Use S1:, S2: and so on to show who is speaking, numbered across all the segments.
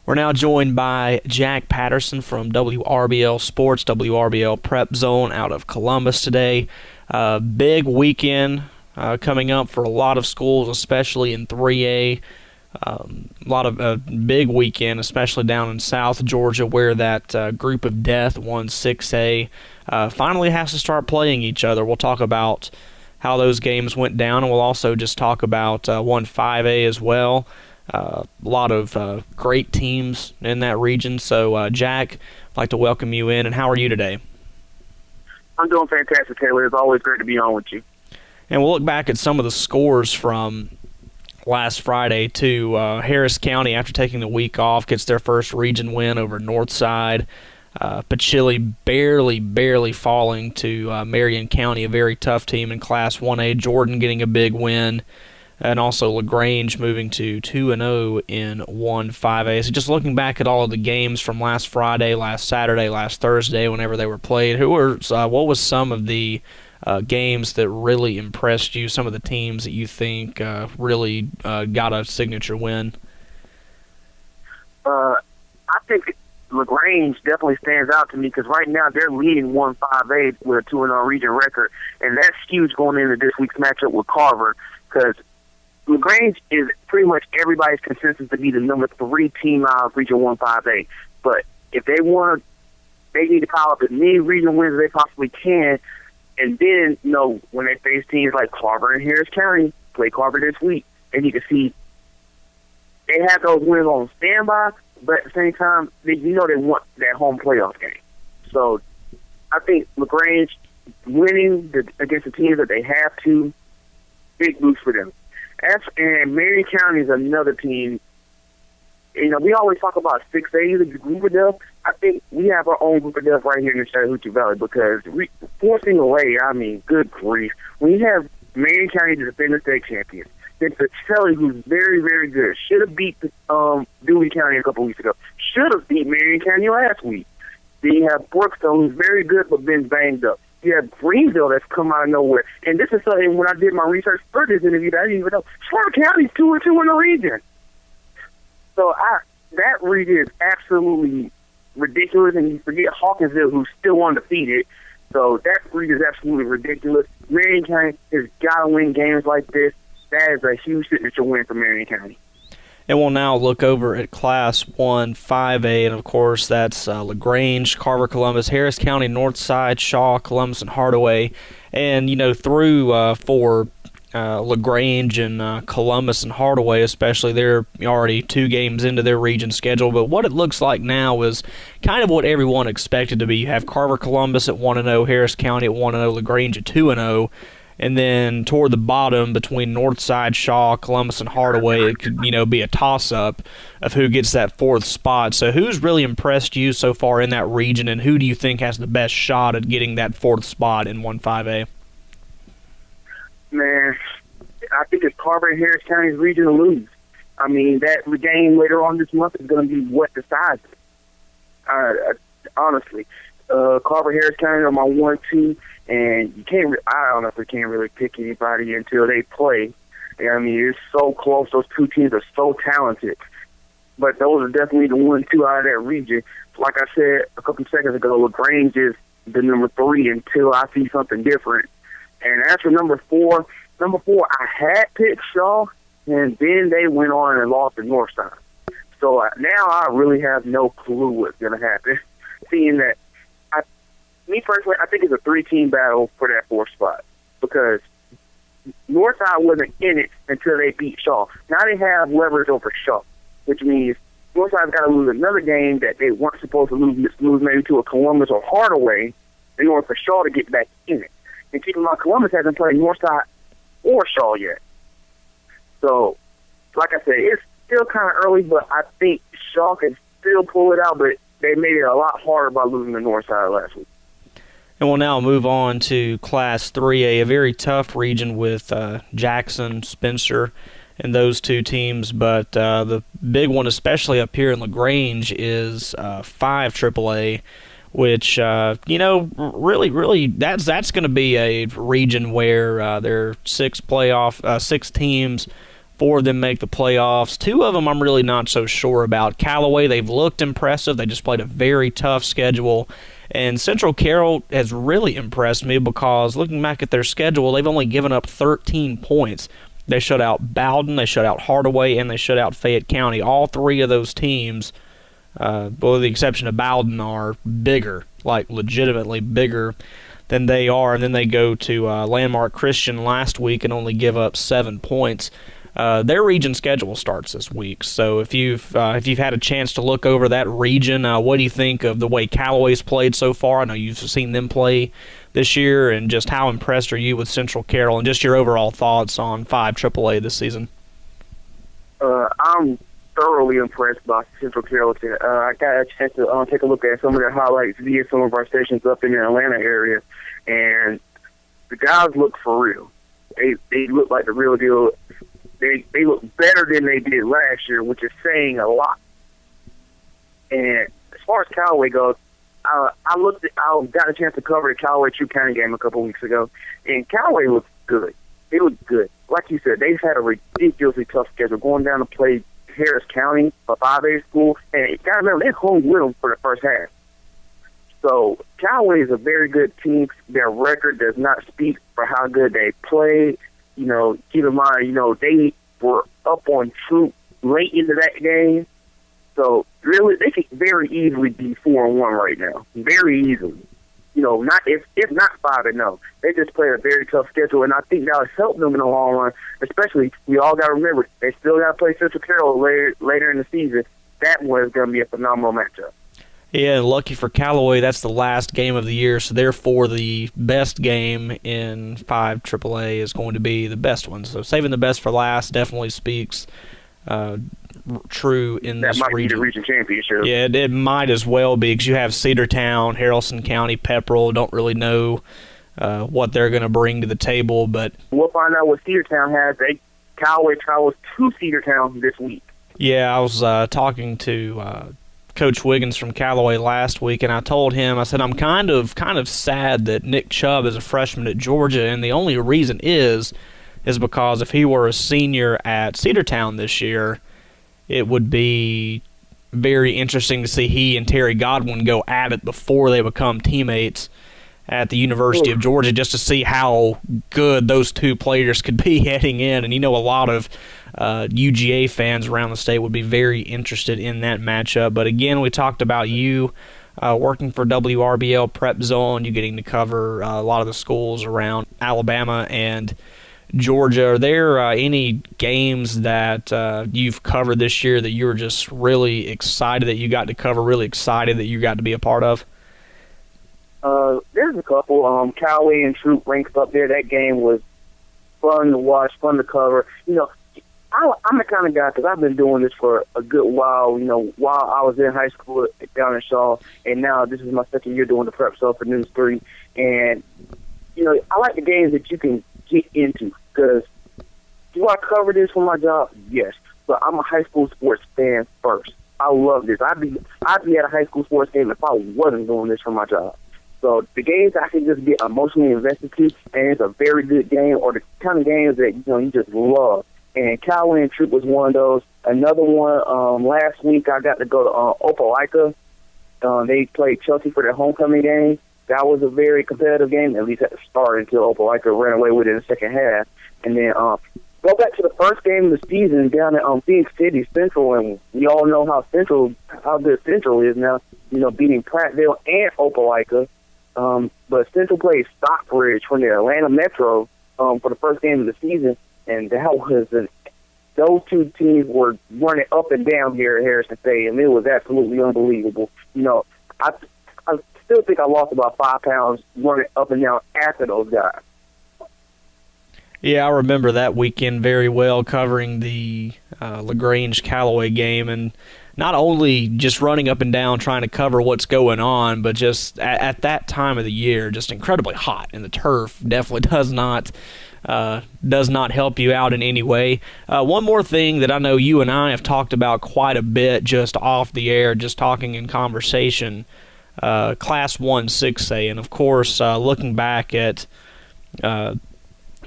S1: We're now joined by Jack Patterson from WRBL Sports, WRBL Prep Zone out of Columbus today. Big weekend coming up for a lot of schools, especially in 3A. A lot of big weekend, especially down in South Georgia, where that group of death, 1-6A, finally has to start playing each other. We'll talk about how those games went down, and we'll also just talk about 1-5A as well. A lot of great teams in that region. So, Jack, I'd like to welcome you in. And how are you today?
S2: I'm doing fantastic, Taylor. It's always great to be on with you.
S1: And we'll look back at some of the scores from last Friday, too. Harris County, after taking the week off, gets their first region win over Northside. Pachili barely falling to Marion County, a very tough team in Class 1A. Jordan getting a big win. And also LaGrange moving to 2-0 in 1-5A. So just looking back at all of the games from last Friday, last Saturday, last Thursday, whenever they were played, what was some of the games that really impressed you, some of the teams that you think really got a signature win?
S2: I think LaGrange definitely stands out to me because right now they're leading 1-5A with a 2-0 region record, and that's huge going into this week's matchup with Carver because LaGrange is pretty much everybody's consensus to be the number 3 team out of Region 1-5A. But if they want, they need to pile up as many regional wins as they possibly can. And then, when they face teams like Carver and Harris County, play Carver this week, and you can see they have those wins on standby, but at the same time, they want that home playoff game. So I think LaGrange winning against the teams that they have to, big boost for them. And Marion County is another team. We always talk about 6A, the group of death. I think we have our own group of death right here in the Chattahoochee Valley because forcing away, good grief. When you have Marion County to defend the state champions, then Pachili, who's very, very good, should have beat Dewey County a couple weeks ago, should have beat Marion County last week. Then you have Brookstone, who's very good but been banged up. You have Greenville that's come out of nowhere. And this is something when I did my research for this interview that I didn't even know. Florida County's 2-2 in the region. So that region is absolutely ridiculous. And you forget Hawkinsville, who's still undefeated. So that region is absolutely ridiculous. Marion County has got to win games like this. That is a huge signature win for Marion County.
S1: And we'll now look over at Class 1-5A, and of course that's LaGrange, Carver, Columbus, Harris County, Northside, Shaw, Columbus, and Hardaway. And, through for LaGrange and Columbus and Hardaway especially, they're already 2 games into their region schedule. But what it looks like now is kind of what everyone expected to be. You have Carver, Columbus at 1-0, Harris County at 1-0, LaGrange at 2-0. And then toward the bottom, between Northside, Shaw, Columbus, and Hardaway, it could, be a toss-up of who gets that 4th spot. So who's really impressed you so far in that region, and who do you think has the best shot at getting that 4th spot in 1-5A?
S2: Man, I think it's Carver and Harris County's region to lose. That game later on this month is going to be what decides it. Honestly. Carver, Harris County are my 1-2. And I honestly can't really pick anybody until they play. It's so close. Those 2 teams are so talented. But those are definitely the 1-2 out of that region. Like I said a couple seconds ago, LaGrange is the number 3 until I see something different. And as for number 4, I had picked Shaw, and then they went on and lost to Northside. So now I really have no clue what's going to happen. Seeing that, me personally, I think it's a 3-team battle for that 4th spot because Northside wasn't in it until they beat Shaw. Now they have leverage over Shaw, which means Northside's got to lose another game that they weren't supposed to lose maybe to a Columbus or Hardaway in order for Shaw to get back in it. And keep in mind, Columbus hasn't played Northside or Shaw yet. So, like I said, it's still kind of early, but I think Shaw can still pull it out, but they made it a lot harder by losing to Northside last week.
S1: And we'll now move on to Class 3A, a very tough region with Jackson, Spencer, and those 2 teams. But the big one, especially up here in LaGrange, is 5 AAA, which, really, that's going to be a region where there are 6 teams 4 of them make the playoffs. 2 of them I'm really not so sure about. Callaway, they've looked impressive. They just played a very tough schedule. And Central Carroll has really impressed me because looking back at their schedule, they've only given up 13 points. They shut out Bowden, they shut out Hardaway, and they shut out Fayette County. All 3 of those teams, with the exception of Bowden, are bigger, like legitimately bigger than they are. And then they go to Landmark Christian last week and only give up 7 points. Their region schedule starts this week, so if you've had a chance to look over that region, what do you think of the way Callaway's played so far? I know you've seen them play this year, and just how impressed are you with Central Carroll, and just your overall thoughts on 5 AAA this season?
S2: I'm thoroughly impressed by Central Carroll. I got a chance to take a look at some of their highlights via some of our stations up in the Atlanta area, and the guys look for real. They look like the real deal. They look better than they did last year, which is saying a lot. And as far as Callaway goes, I got a chance to cover the Callaway Troup County game a couple weeks ago, and Callaway looked good. They looked good. Like you said, they've had a ridiculously tough schedule going down to play Harris County, a 5A school, and you got to remember, they're home with them for the first half. So Callaway is a very good team. Their record does not speak for how good they played. Keep in mind, they were up on Troup late into that game. So, really, they could very easily be 4-1 right now. Very easily. Not if not 5-0. They just played a very tough schedule, and I think that will help them in the long run. Especially, we all got to remember, they still got to play Central Carroll later in the season. That one is going to be a phenomenal matchup.
S1: Yeah, lucky for Callaway, that's the last game of the year, so therefore the best game in 5 AAA is going to be the best one. So saving the best for last definitely speaks true in this region. That might be the
S2: region championship.
S1: Yeah, it might as well be, because you have Cedartown, Haralson County, Pepperell. Don't really know what they're going to bring to the table, but
S2: we'll find out what Cedartown has. Callaway travels to Cedartown this week.
S1: Yeah, I was talking to Coach Wiggins from Callaway last week, and I told him, I said, I'm kind of sad that Nick Chubb is a freshman at Georgia, and the only reason is because if he were a senior at Cedartown this year, it would be very interesting to see he and Terry Godwin go at it before they become teammates at the University of Georgia, just to see how good those two players could be heading in. And a lot of UGA fans around the state would be very interested in that matchup. But again, we talked about you working for WRBL Prep Zone, you getting to cover a lot of the schools around Alabama and Georgia. Are there any games that you've covered this year that you were just really excited that you got to cover, really excited that you got to be a part of?
S2: There's a couple. Callaway and Troup ranks up there. That game was fun to watch, fun to cover. I'm the kind of guy, because I've been doing this for a good while, while I was in high school down in Shaw, and now this is my second year doing the prep stuff for News 3. And, I like the games that you can get into, because do I cover this for my job? Yes. But I'm a high school sports fan first. I love this. I'd be at a high school sports game if I wasn't doing this for my job. So the games I can just get emotionally invested to, and it's a very good game, or the kind of games that you just love. And Callaway and Troup was one of those. Another one, last week I got to go to Opelika. They played Chelsea for their homecoming game. That was a very competitive game, at least at the start, until Opelika ran away with it in the second half. And then go back to the first game of the season down at Phoenix City Central, and we all know how good Central is now, beating Prattville and Opelika. But Central played Stockbridge from the Atlanta Metro for the first game of the season, and that was those two teams were running up and down here at Harrison Stadium. It was absolutely unbelievable. I still think I lost about 5 pounds running up and down after those guys.
S1: Yeah, I remember that weekend very well, covering the LaGrange Callaway game, and not only just running up and down trying to cover what's going on, but just at that time of the year, just incredibly hot, and the turf definitely does not help you out in any way. One more thing that I know you and I have talked about quite a bit just off the air, just talking in conversation, Class 1 6A, and of course looking back at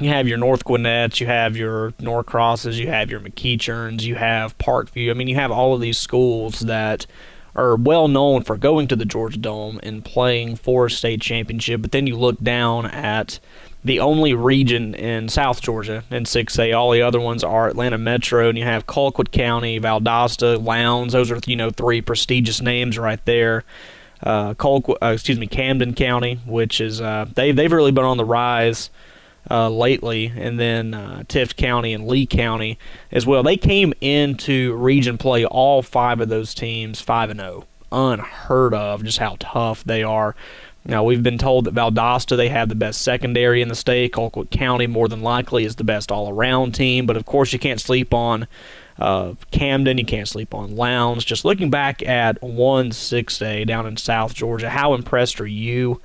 S1: You have your North Gwinnett's, you have your Norcrosses, you have your McEacherns, you have Parkview. I mean, you have all of these schools that are well known for going to the Georgia Dome and playing for a state championship. But then you look down at the only region in South Georgia in 6A. All the other ones are Atlanta Metro, and you have Colquitt County, Valdosta, Lowndes. Those are three prestigious names right there. Camden County, which is they've really been on the rise lately, and then Tift County and Lee County as well. They came into region play, all five of those teams 5-0. Unheard of just how tough they are. Now, we've been told that Valdosta, they have the best secondary in the state. Colquitt County, more than likely, is the best all-around team. But, of course, you can't sleep on Camden. You can't sleep on Lowndes. Just looking back at 1-6A down in South Georgia, how impressed are you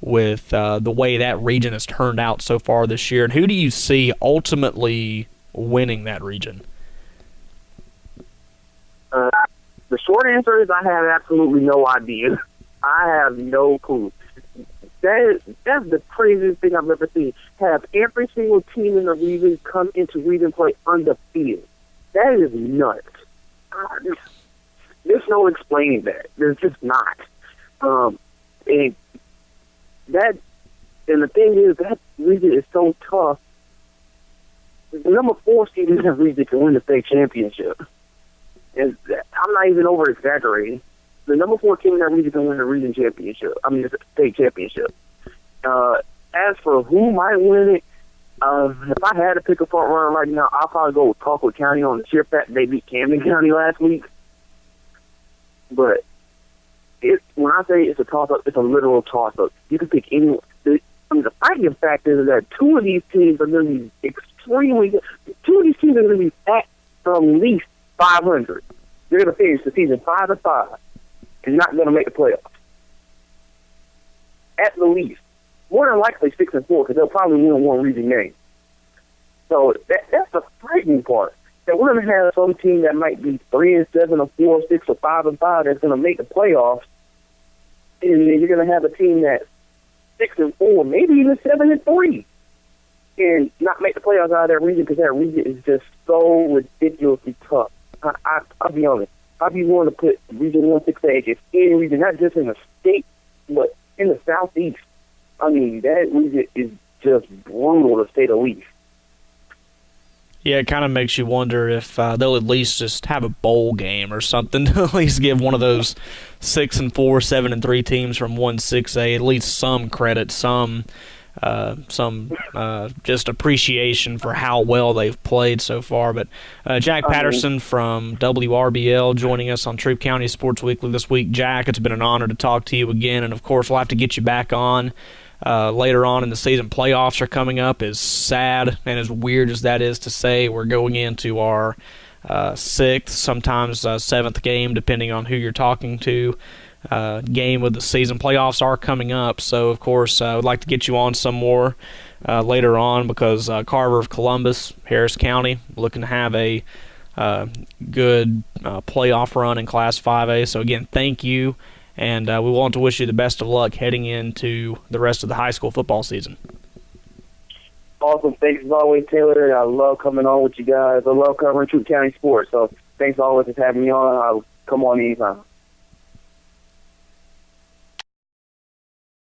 S1: with the way that region has turned out so far this year? And who do you see ultimately winning that region?
S2: The short answer is I have absolutely no idea. I have no clue. That's the craziest thing I've ever seen. Have every single team in the region come into region play undefeated. That is nuts. There's no explaining that. There's just not. And the thing is, that region is so tough. The number 4 seed in that region can win the state championship. And I'm not even over exaggerating. The number 4 team in that region can win the region championship. I mean, the state championship. As for who might win it, if I had to pick a front runner right now, I'll probably go with Colquitt County on the sheer fact they beat Camden County last week. But when I say it's a toss-up, it's a literal toss-up. You can pick anyone. The fighting factor is that two of these teams are going to be extremely good. Two of these teams are going to be at least 500. They're going to finish the season 5-5 and not going to make the playoffs. At the least. More than likely 6-4 because they'll probably win one region game. So that's the frightening part. That we're going to have some team that might be 3-7 or 4-6 or 5-5 that's going to make the playoffs, and then you're going to have a team that's 6-4, maybe even 7-3, and not make the playoffs out of that region because that region is just so ridiculously tough. I'll be honest. I'd be willing to put Region 1-6A against any region, not just in the state, but in the Southeast. I mean, that region is just brutal, to say the least.
S1: Yeah, it kind of makes you wonder if they'll at least just have a bowl game or something to at least give one of those 6-4, 7-3 teams from 1-6A at least some credit, some just appreciation for how well they've played so far. But Jack Patterson from WRBL joining us on Troup County Sports Weekly this week. Jack, it's been an honor to talk to you again, and of course we'll have to get you back on later on in the season. Playoffs are coming up. As sad and as weird as that is to say, we're going into our 6th, sometimes 7th game, depending on who you're talking to. Game of the season. Playoffs are coming up, so of course I would like to get you on some more later on because Carver of Columbus, Harris County, looking to have a good playoff run in Class 5A. So again, thank you, and we want to wish you the best of luck heading into the rest of the high school football season.
S2: Awesome. Thanks as always, Taylor. I love coming on with you guys. I love covering Troup County sports, so thanks always for having me on. I'll come on anytime.